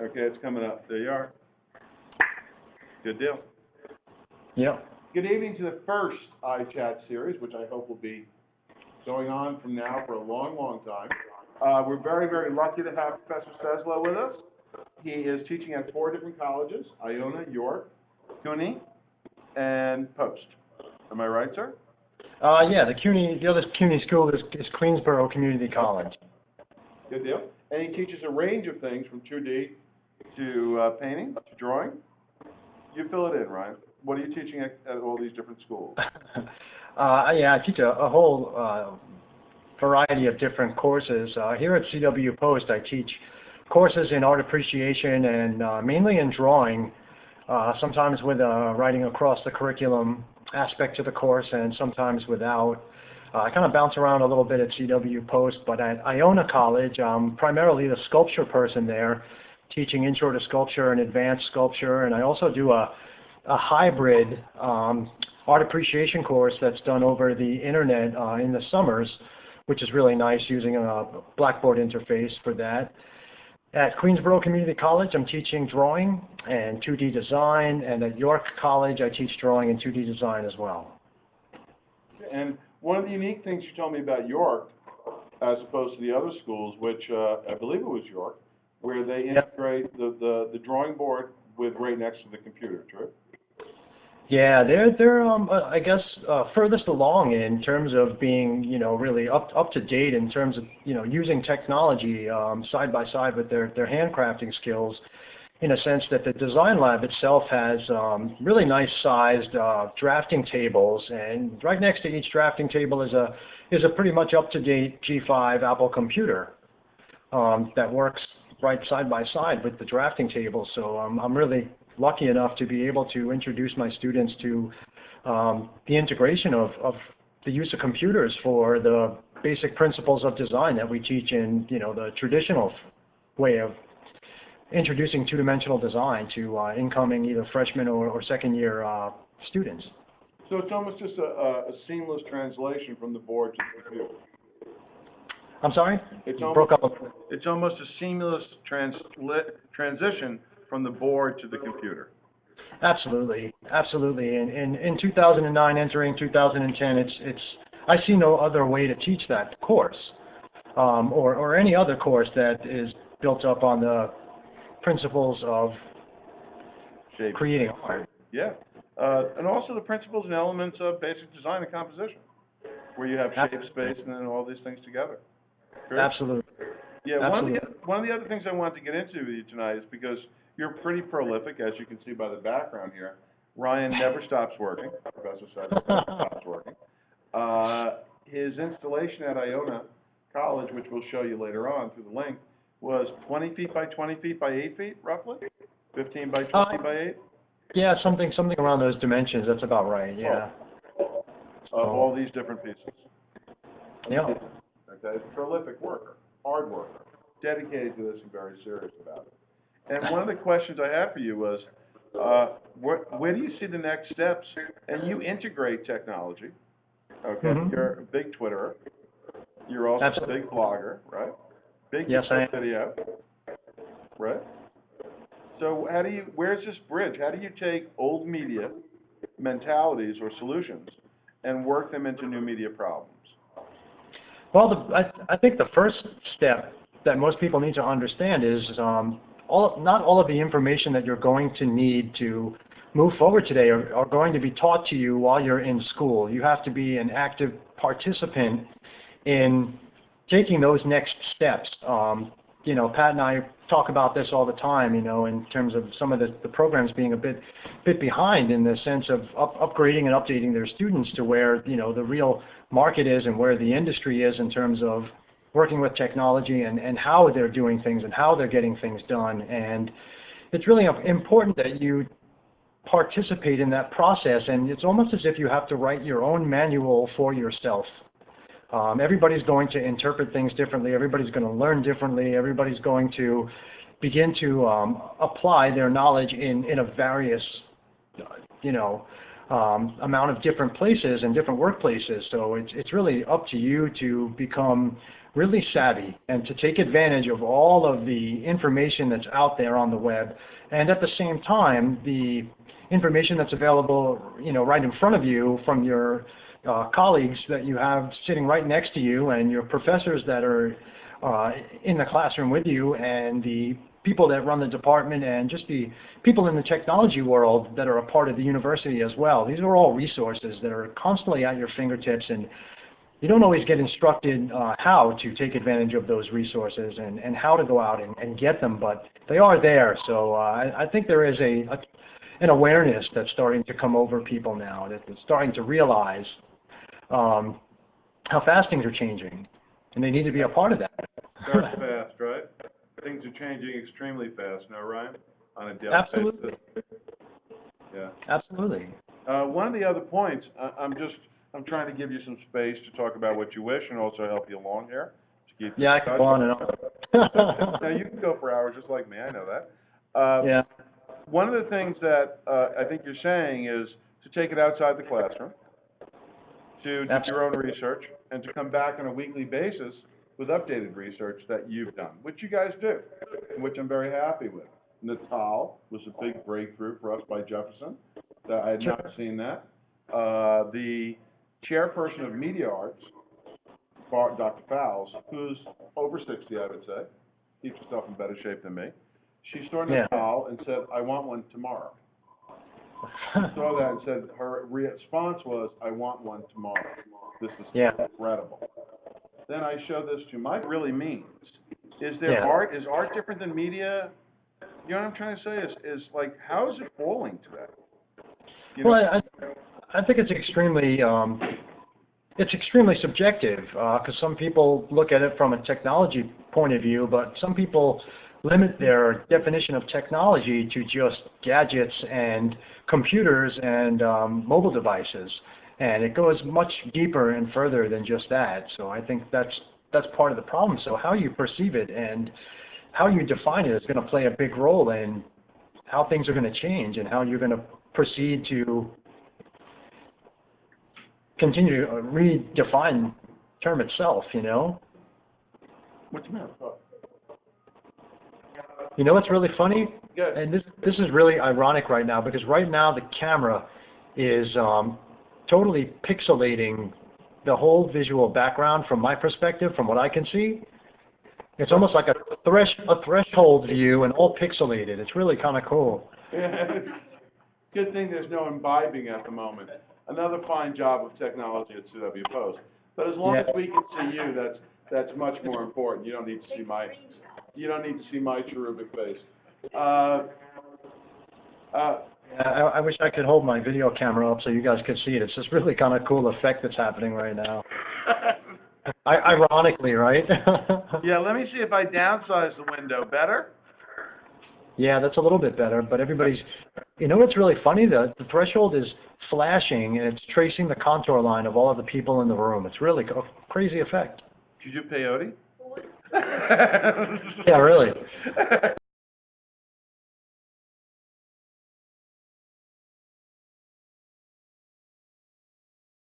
Okay, it's coming up. There you are. Good deal. Yep. Good evening to the first iChat series, which I hope will be going on from now for a long, long time. We're very, very lucky to have Professor Seslow with us. He is teaching at 4 different colleges: Iona, York, CUNY, and Post. Am I right, sir? Yeah, the other CUNY school is Queensborough Community College. Good deal. And he teaches a range of things from 2D to painting to drawing. You fill it in, Ryan. What are you teaching at all these different schools? Yeah, I teach a whole variety of different courses. Here at CW Post, I teach courses in art appreciation and mainly in drawing, sometimes with writing across the curriculum aspect to the course and sometimes without. I kind of bounce around a little bit at CW Post, but at Iona College, I'm primarily the sculpture person there, teaching intro to sculpture and advanced sculpture, and I also do a hybrid art appreciation course that's done over the internet in the summers, which is really nice, using a Blackboard interface for that. At Queensborough Community College, I'm teaching drawing and 2D design, and at York College, I teach drawing and 2D design as well. And one of the unique things you told me about York, as opposed to the other schools, which I believe it was York, where they integrate the drawing board with right next to the computer, true? Yeah, they're I guess furthest along in terms of being, really up to date in terms of, using technology side by side with their handcrafting skills, in a sense that the design lab itself has really nice sized drafting tables, and right next to each drafting table is a pretty much up to date G5 Apple computer that works right side by side with the drafting table. So I'm really lucky enough to be able to introduce my students to the integration of the use of computers for the basic principles of design that we teach in, the traditional way of introducing two-dimensional design to incoming either freshman or second-year students. So it's almost just a seamless translation from the board to the computer. I'm sorry? You broke up. It's almost a seamless transition from the board to the computer. Absolutely. And in 2009, entering 2010, I see no other way to teach that course, or any other course that is built up on the principles of Shape. Creating art. Yeah, and also the principles and elements of basic design and composition, where you have shape, space, and then all these things together. Correct? Absolutely. Yeah, Absolutely. one of the other things I wanted to get into with you tonight is because you're pretty prolific, as you can see by the background here. Ryan never stops working. Professor Seslow never stops working. His installation at Iona College, which we'll show you later on through the link, was 20 feet by 20 feet by 8 feet, roughly? 15 by 20 by 8? Yeah, something around those dimensions. That's about right, yeah. Of all these different pieces. Yeah. Okay, prolific worker, hard worker, dedicated to this and very serious about it. And one of the questions I had for you was, where do you see the next steps? And you integrate technology. Okay, You're a big Twitterer. You're also Absolutely. a big blogger, right? Big Yes, I am. video, right? So where's this bridge? How do you take old media mentalities or solutions and work them into new media problems? Well, I think the first step that most people need to understand is not all of the information that you're going to need to move forward today are going to be taught to you while you're in school. You have to be an active participant in taking those next steps. Pat and I talk about this all the time, in terms of some of the programs being a bit behind in the sense of upgrading and updating their students to where, the real market is and where the industry is in terms of working with technology and how they're doing things and how they're getting things done. And it's really important that you participate in that process, and it's almost as if you have to write your own manual for yourself. Everybody's going to interpret things differently. Everybody's going to learn differently. Everybody's going to begin to apply their knowledge in a various, amount of different places and different workplaces. So it's really up to you to become really savvy and to take advantage of all of the information that's out there on the web, and at the same time, the information that's available, right in front of you from your colleagues that you have sitting right next to you, and your professors that are in the classroom with you, and the people that run the department, and just the people in the technology world that are a part of the university as well. These are all resources that are constantly at your fingertips, and you don't always get instructed how to take advantage of those resources and how to go out and get them, but they are there. So I think there is an awareness that's starting to come over people now, that they're starting to realize how fast things are changing, and they need to be a part of that. Very fast, right? Things are changing extremely fast now, Ryan, on a daily Absolutely. basis. Yeah. Absolutely. One of the other points, I'm trying to give you some space to talk about what you wish and also help you along here. To keep Yeah, I can go on and on. Now, you can go for hours just like me, I know that. Yeah. One of the things that I think you're saying is to take it outside the classroom, to do your own research, and to come back on a weekly basis with updated research that you've done, which you guys do, and which I'm very happy with. Natal was a big breakthrough for us by Jefferson. I had not seen that. The chairperson of Media Arts, Dr. Fowles, who's over 60, I would say, keeps herself in better shape than me. She saw Natal and said, "I want one tomorrow." She saw that and said, her response was, "I want one tomorrow. This is incredible." Then I show this to Mike. Really means, is there art? Is art different than media? You know what I'm trying to say? Is like, how is it falling to that? Well, I think it's extremely subjective, because some people look at it from a technology point of view, but some people limit their definition of technology to just gadgets and computers and mobile devices, and it goes much deeper and further than just that. So I think that's part of the problem. So how you perceive it and how you define it is going to play a big role in how things are going to change and how you're going to proceed to continue to redefine the term itself, What's the matter? You know what's really funny? Good. And this is really ironic right now, because right now the camera is totally pixelating the whole visual background from my perspective, from what I can see. It's almost like a threshold view and all pixelated. It's really kind of cool. Good thing there's no imbibing at the moment. Another fine job of technology at CW Post. But as long as we can see you, that's much more important. You don't need to see my cherubic face. I wish I could hold my video camera up so you guys could see it. It's this really kind of cool effect that's happening right now. Ironically, right? Yeah, let me see if I downsize the window. Better? Yeah, that's a little bit better, but everybody's... You know what's really funny? The threshold is flashing, and it's tracing the contour line of all of the people in the room. It's really a crazy effect. Did you do peyote? Yeah, really.